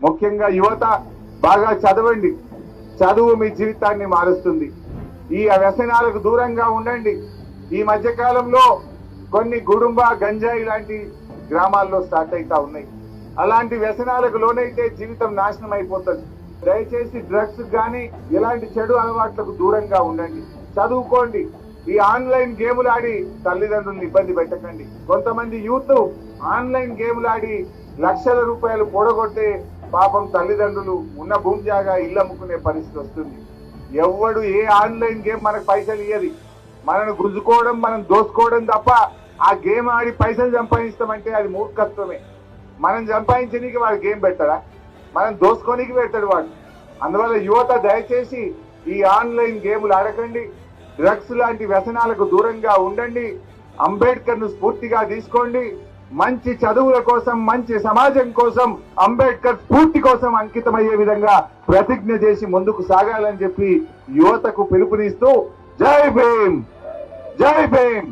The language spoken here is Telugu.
ముఖ్యంగా యువత బాగా చదవండి. చదువు మీ జీవితాన్ని మారుస్తుంది. ఈ వ్యసనాలకు దూరంగా ఉండండి. ఈ మధ్య కాలంలో కొన్ని గుడుంబ గంజాయి లాంటి గ్రామాల్లో స్టార్ట్ అవుతా ఉన్నాయి. అలాంటి వ్యసనాలకు లోనైతే జీవితం నాశనం అయిపోతుంది. దయచేసి డ్రగ్స్ కానీ ఇలాంటి చెడు అలవాట్లకు దూరంగా ఉండండి. చదువుకోండి. ఈ ఆన్లైన్ గేములు ఆడి తల్లిదండ్రులను ఇబ్బంది పెట్టకండి. కొంతమంది యూత్ ఆన్లైన్ గేములు ఆడి లక్షల రూపాయలు కూడగొట్టే పాపం తల్లిదండ్రులు ఉన్న భూమి జాగా ఇల్లు అమ్ముకునే పరిస్థితి వస్తుంది. ఎవడు ఏ ఆన్లైన్ గేమ్ మనకు పైసలు ఇయ్యది. మనను గుంజుకోవడం, మనం దోసుకోవడం తప్ప ఆ గేమ్ ఆడి పైసలు సంపాదిస్తామంటే అది మూర్ఖత్వమే. మనం సంపాదించడానికి వాడు గేమ్ పెట్టడా? మనం దోసుకోనికి పెడతాడు వాడు. అందువల్ల యువత దయచేసి ఈ ఆన్లైన్ గేములు ఆడకండి. డ్రగ్స్ లాంటి వ్యసనాలకు దూరంగా ఉండండి. అంబేద్కర్ ను స్ఫూర్తిగా తీసుకోండి. మంచి చదువుల కోసం, మంచి సమాజం కోసం, అంబేద్కర్ స్ఫూర్తి కోసం అంకితమయ్యే విధంగా ప్రతిజ్ఞ చేసి ముందుకు సాగాలని చెప్పి యువతకు పిలుపునిస్తూ జై భీమ్, జై భీమ్.